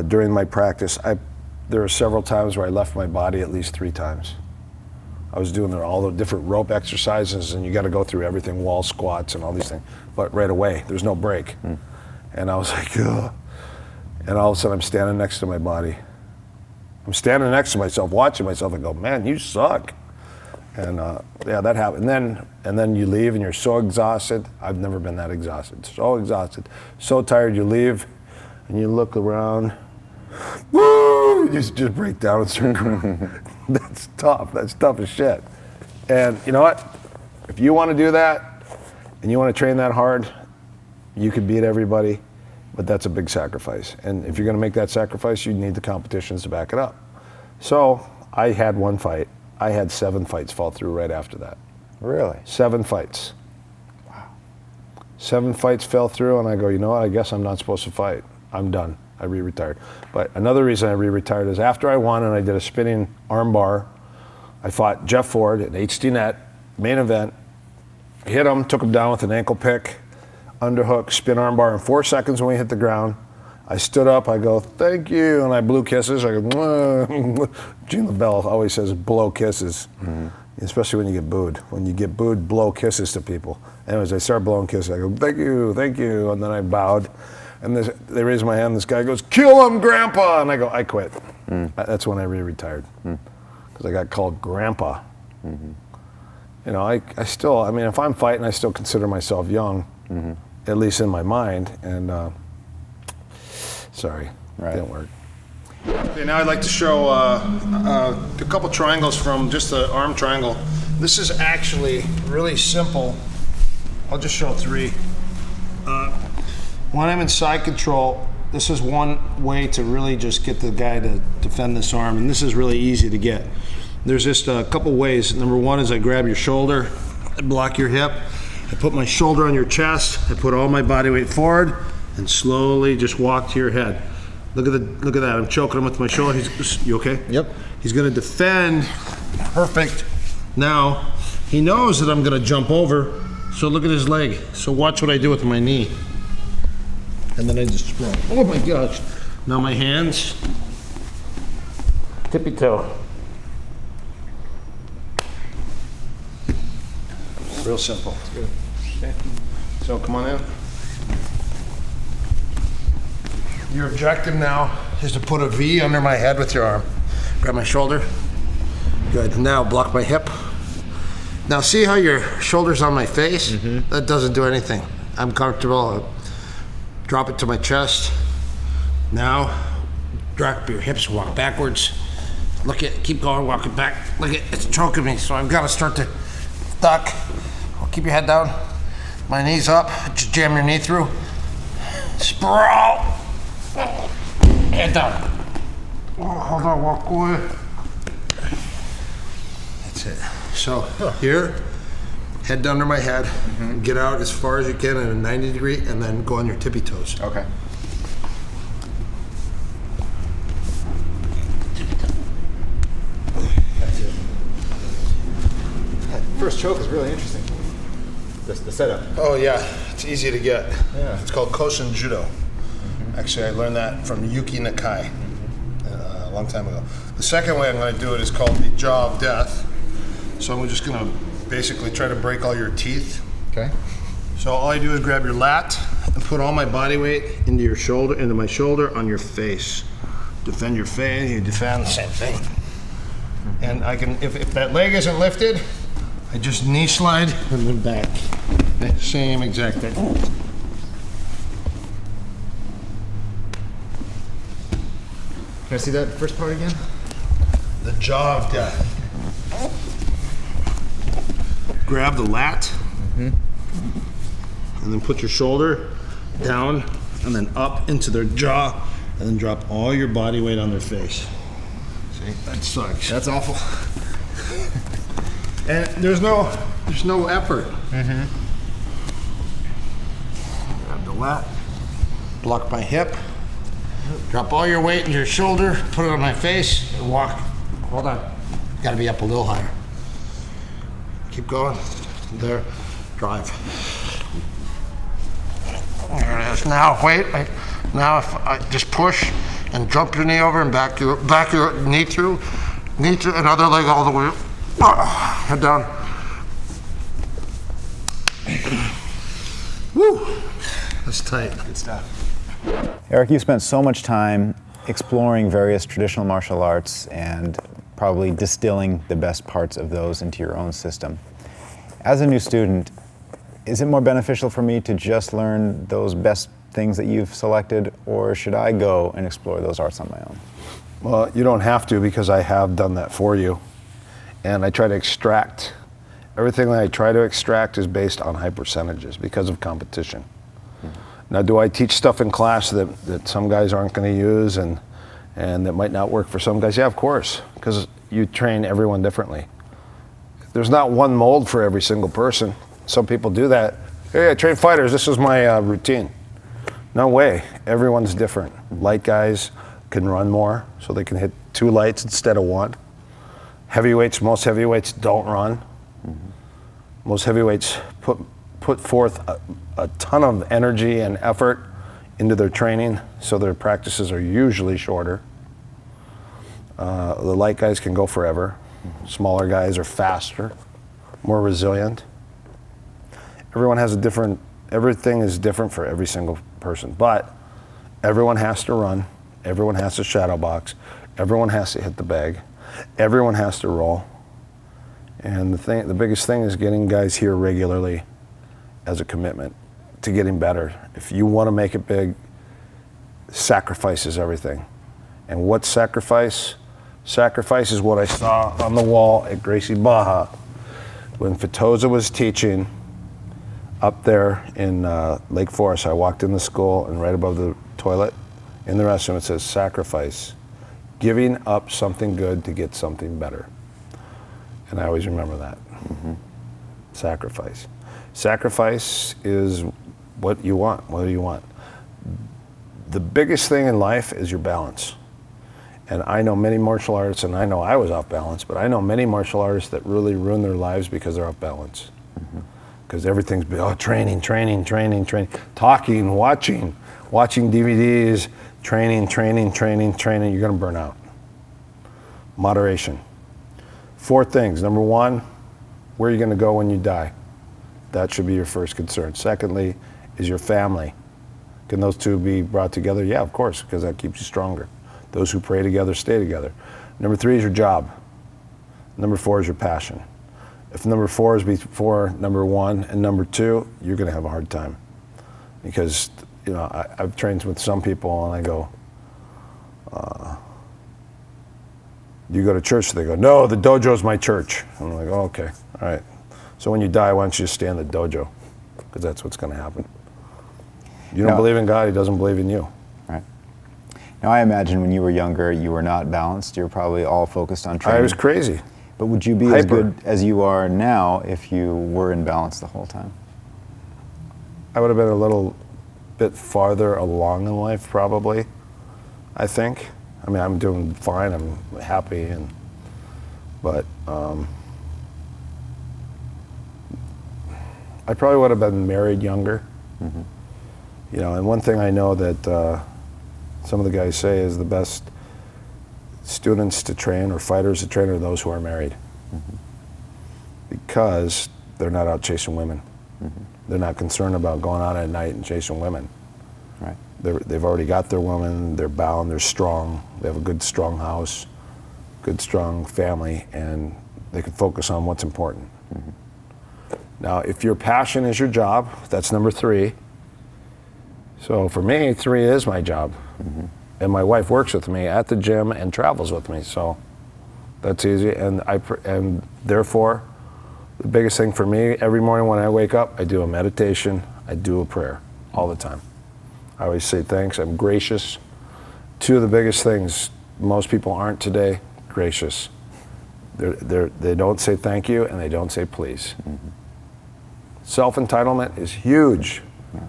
during my practice, there were several times where I left my body at least 3 times. I was doing all the different rope exercises, and you got to go through everything, wall squats and all these things. But right away, there's no break. And I was like, ugh. And all of a sudden, I'm standing next to my body. I'm standing next to myself, watching myself, and go, man, you suck. And yeah, that happened. And then you leave, and you're so exhausted. I've never been that exhausted. So exhausted, so tired. You leave, and you look around. Woo! You just break down and start crying. That's tough. That's tough as shit. And you know what? If you want to do that and you want to train that hard, you could beat everybody, but that's a big sacrifice. And if you're going to make that sacrifice, you need the competitions to back it up. So I had 1 fight. I had 7 fights fall through right after that. Really? 7 fights. Wow. 7 fights fell through, and I go, you know what? I guess I'm not supposed to fight. I'm done. I re-retired. But another reason I re-retired is after I won and I did a spinning armbar, I fought Jeff Ford at HD Net, main event. I hit him, took him down with an ankle pick, underhook, spin armbar in 4 seconds when we hit the ground. I stood up, I go, thank you, and I blew kisses. I go, Gene LaBelle always says blow kisses, especially when you get booed. When you get booed, blow kisses to people. Anyways, I started blowing kisses. I go, thank you, and then I bowed. And they raised my hand, this guy goes, kill him, Grandpa! And I go, I quit. That's when I re-retired. Because I got called Grandpa. You know, I still, I mean, if I'm fighting, I still consider myself young, at least in my mind. And sorry, didn't work. Okay, now I'd like to show a couple triangles from just the arm triangle. This is actually really simple. I'll just show 3. When I'm in side control, this is one way to really just get the guy to defend this arm, and this is really easy to get. There's just a couple ways. Number 1 is I grab your shoulder, I block your hip, I put my shoulder on your chest, I put all my body weight forward, and slowly just walk to your head. Look at that, I'm choking him with my shoulder. You okay? Yep. He's gonna defend, perfect. Now, he knows that I'm gonna jump over, so look at his leg. So watch what I do with my knee. And then I just sprawl. Oh my gosh. Now my hands, tippy toe. Real simple. Good. Okay. So come on in. Your objective now is to put a V under my head with your arm. Grab my shoulder. Good. Now block my hip. Now see how your shoulder's on my face? That doesn't do anything. I'm comfortable. Drop it to my chest. Now, drop your hips, walk backwards. Look at, keep going, walk it back. Look at, it's choking me, so I've got to start to duck. Keep your head down. My knees up, just jam your knee through. Sprawl. Head down. Oh, hold on, walk away. That's it. So, here. Head under my head, get out as far as you can at a 90 degree, and then go on your tippy toes. Okay. That's it. That first choke is really interesting. The setup. Oh yeah, it's easy to get. Yeah. It's called Kosen Judo. Actually, I learned that from Yuki Nakai a long time ago. The second way I'm going to do it is called the jaw of death. So I'm just going to basically try to break all your teeth. Okay. So all I do is grab your lat and put all my body weight into your shoulder, into my shoulder, on your face. Defend your face, you defend the same thing. And I can, if that leg isn't lifted, I just knee slide and then back. Same exact thing. Can I see that first part again? The jaw of death. Grab the lat, and then put your shoulder down, and then up into their jaw, and then drop all your body weight on their face. See, that sucks. That's awful. And there's no effort. Grab the lat, block my hip, drop all your weight in your shoulder, put it on my face, and walk. Hold on. Gotta be up a little higher. Keep going. There. Drive. There it is. Now, wait. Now, if I just push and jump your knee over and back your knee through, another leg all the way. Head down. Woo! That's tight. Good stuff. Erik, you spent so much time exploring various traditional martial arts and probably distilling the best parts of those into your own system. As a new student, is it more beneficial for me to just learn those best things that you've selected, or should I go and explore those arts on my own? Well, you don't have to, because I have done that for you. And I try to extract. Everything that I try to extract is based on high percentages because of competition. Now, do I teach stuff in class that some guys aren't going to use and that might not work for some guys? Yeah, of course, because you train everyone differently. There's not one mold for every single person. Some people do that. Hey, I train fighters, this is my routine. No way, everyone's different. Light guys can run more, so they can hit 2 lights instead of 1. Heavyweights, most heavyweights don't run. Most heavyweights put forth a ton of energy and effort into their training, so their practices are usually shorter. The light guys can go forever. Smaller guys are faster, more resilient. Everything is different for every single person, but everyone has to run, everyone has to shadow box, everyone has to hit the bag, everyone has to roll. And the biggest thing is getting guys here regularly as a commitment to getting better. If you want to make it big, sacrifice is everything. And what sacrifice? Sacrifice is what I saw on the wall at Gracie Baja when Fatoza was teaching up there in Lake Forest. I walked in the school, and right above the toilet in the restroom it says sacrifice, giving up something good to get something better. And I always remember that. Sacrifice. Sacrifice is what you want. What do you want? The biggest thing in life is your balance. And I know many martial artists, and I know I was off balance, but I know many martial artists that really ruin their lives because they're off balance. Because everything's training, talking, watching DVDs, training, you're gonna burn out. Moderation. 4 things. Number 1, where are you gonna go when you die? That should be your first concern. Secondly, is your family. Can those two be brought together? Yeah, of course, because that keeps you stronger. Those who pray together stay together. Number 3 is your job. Number 4 is your passion. If number 4 is before number 1 and number 2, you're gonna have a hard time. Because, I've trained with some people and I go, do you go to church? They go, no, the dojo's my church. I'm like, oh, okay, all right. So when you die, why don't you just stay in the dojo? Because that's what's gonna happen. You don't believe in God, he doesn't believe in you. Right. Now I imagine when you were younger, you were not balanced. You were probably all focused on training. I was crazy. But would you be as good as you are now if you were in balance the whole time? I would have been a little bit farther along in life, probably, I think. I mean, I'm doing fine, I'm happy, but I probably would have been married younger. And one thing I know that some of the guys say is the best students to train or fighters to train are those who are married. Because they're not out chasing women. They're not concerned about going out at night and chasing women. Right. They've already got their woman, they're bound, they're strong, they have a good strong house, good strong family, and they can focus on what's important. Now, if your passion is your job, that's number 3. So for me, 3 is my job. and my wife works with me at the gym and travels with me, so that's easy. And therefore, the biggest thing for me, every morning when I wake up, I do a meditation, I do a prayer all the time. I always say thanks, I'm gracious. Two of the biggest things most people aren't today, gracious. They don't say thank you and they don't say please. Mm-hmm. Self-entitlement is huge. Yeah.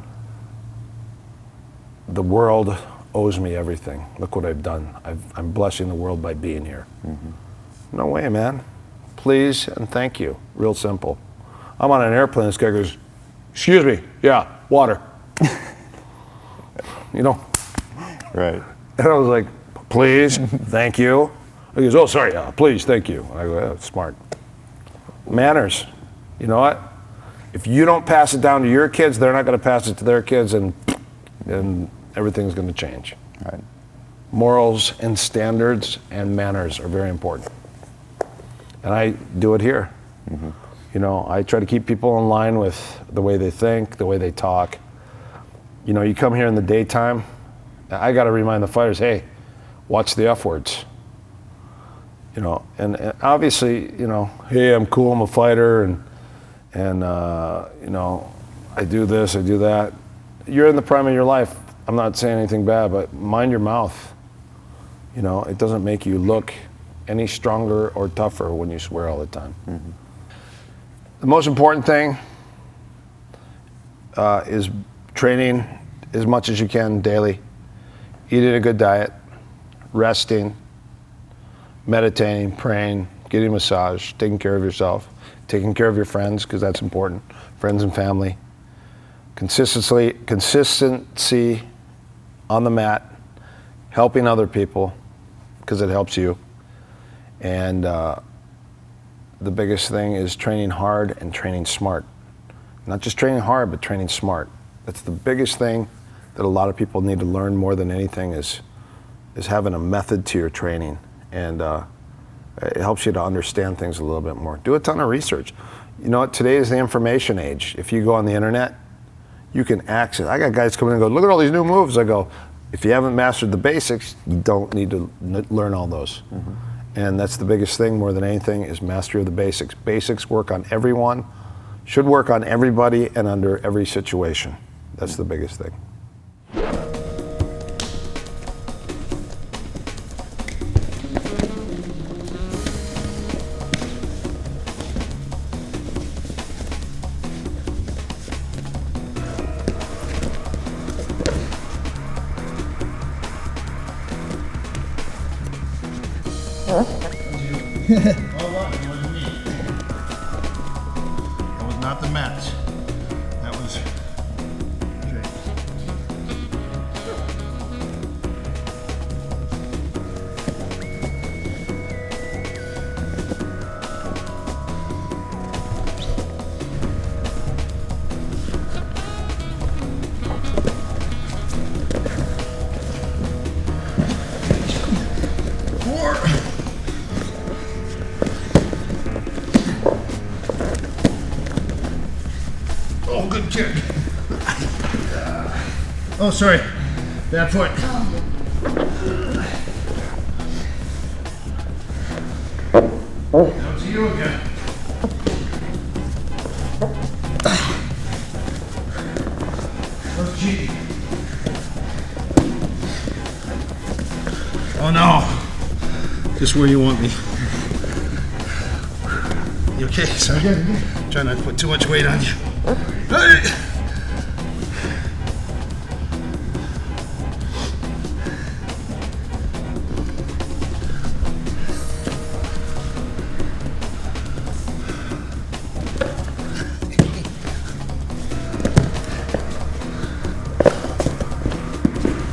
The world owes me everything. Look what I've done. I'm blessing the world by being here. Mm-hmm. No way, man. Please and thank you. Real simple. I'm on an airplane, this guy goes, excuse me, yeah, water. You know? Right. And I was like, please, thank you. He goes, oh, sorry, please, thank you. I go, yeah, smart. Manners. You know what? If you don't pass it down to your kids, they're not going to pass it to their kids, and everything's going to change. Right. Morals and standards and manners are very important. And I do it here. Mm-hmm. You know, I try to keep people in line with the way they think, the way they talk. You know, you come here in the daytime, I got to remind the fighters, hey, watch the F words. You know, and obviously, you know, hey, I'm cool, I'm a fighter, and you know, I do this, I do that. You're in the prime of your life. I'm not saying anything bad, but mind your mouth. You know, it doesn't make you look any stronger or tougher when you swear all the time. Mm-hmm. The most important thing is training as much as you can daily, eating a good diet, resting, meditating, praying, getting a massage, taking care of yourself, taking care of your friends, because that's important, friends and family. Consistency on the mat, helping other people, because it helps you. And the biggest thing is training hard and training smart. Not just training hard, but training smart. That's the biggest thing that a lot of people need to learn more than anything is having a method to your training. And it helps you to understand things a little bit more. Do a ton of research. You know what, today is the information age. If you go on the internet, you can access. I got guys coming in and go, look at all these new moves. I go, if you haven't mastered the basics, you don't need to learn all those. Mm-hmm. And that's the biggest thing more than anything is mastery of the basics. Basics work on everyone, should work on everybody and under every situation. That's the biggest thing. It wasn't me. That was not the match. That was Jake. Oh, good kick. Oh, sorry. Bad foot. Down to you again. Where's G? Oh no. Just where you want me. You okay, sir? Yeah. Try not to put too much weight on you. Hey!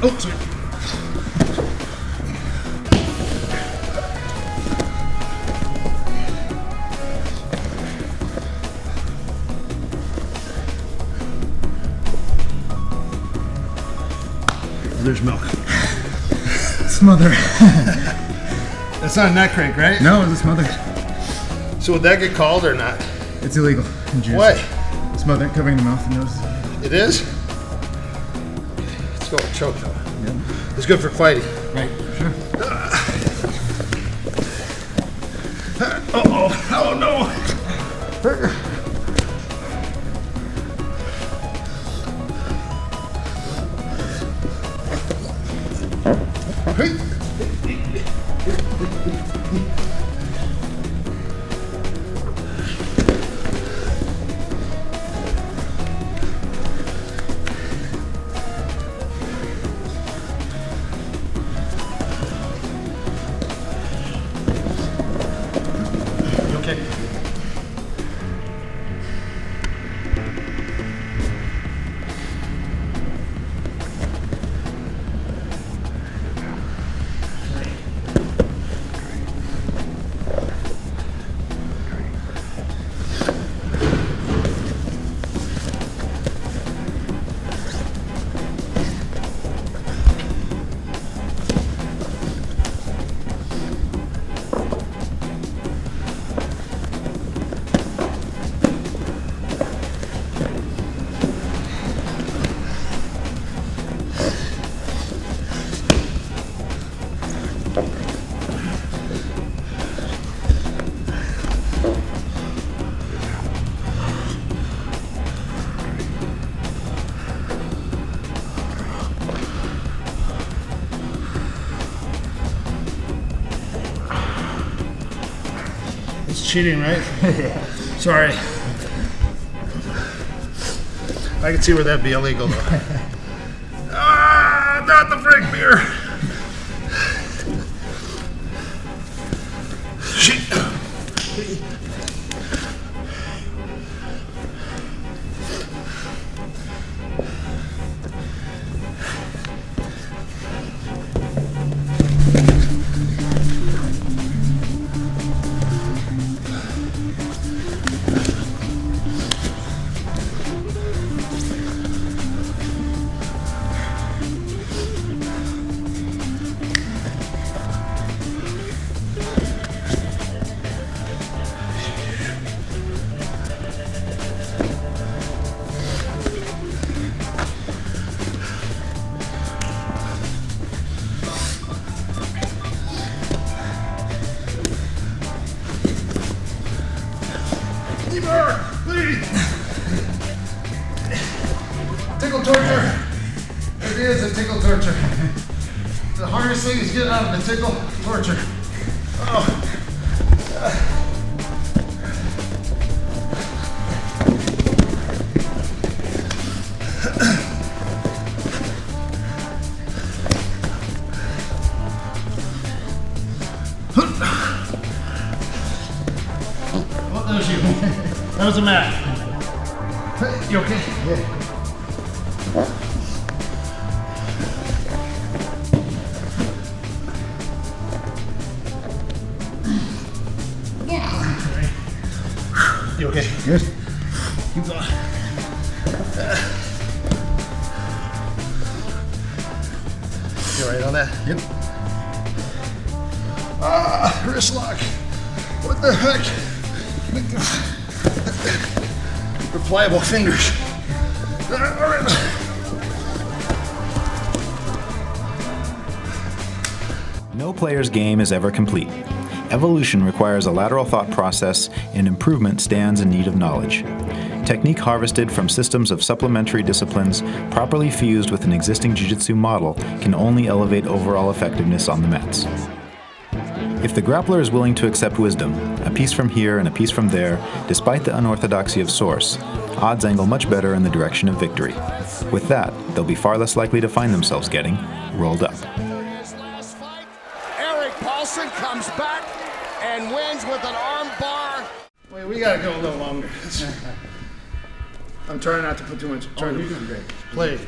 Oh, sorry. There's milk. Smother. That's not a neck crank, right? No, it's a smother. So would that get called or not? It's illegal in Jiu-jitsu. Why? Smother, covering the mouth and nose. It is? Let's go with choke though. Yep. is good for fighting. Right, sure. Oh no! Okay. It's cheating, right? Yeah. Sorry. I can see where that'd be illegal, though. Not the Frank beer. Shit. Please. Tickle torture. It is a tickle torture. The hardest thing is getting out of the tickle torture. Oh. What does you? That was a mat. You okay? Yeah. You okay? Good. Keep going. You all right on that? Yep. Wrist lock. What the heck? With pliable fingers. All right. No player's game is ever complete. Evolution requires a lateral thought process, and improvement stands in need of knowledge. Technique harvested from systems of supplementary disciplines, properly fused with an existing jiu-jitsu model, can only elevate overall effectiveness on the mats. If the grappler is willing to accept wisdom, a piece from here and a piece from there, despite the unorthodoxy of source, odds angle much better in the direction of victory. With that, they'll be far less likely to find themselves getting rolled up. Erik Paulson comes back and wins with an arm bar. Wait, we gotta go a little longer. I'm trying not to put too much. You're doing great. Play.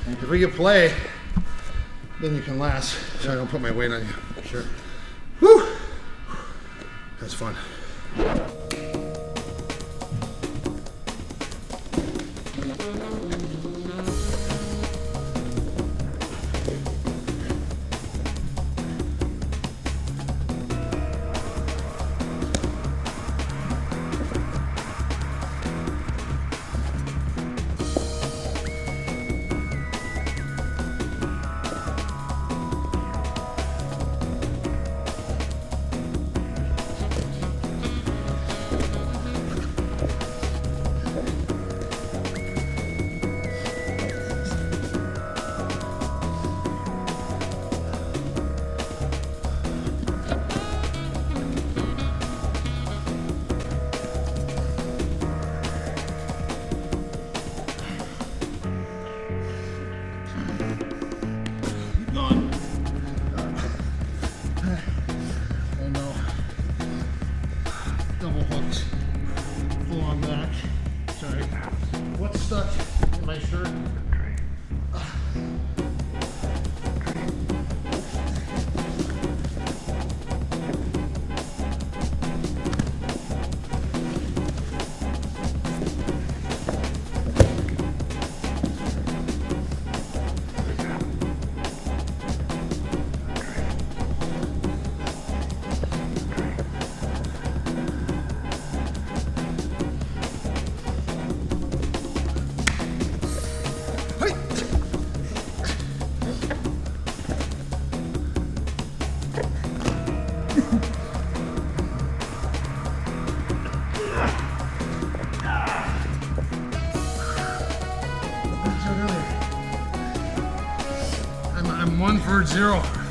If we can play, then you can last. So I don't put my weight on you. Sure. Whew. That's fun. stuck in my shirt. I'm 1 for 0.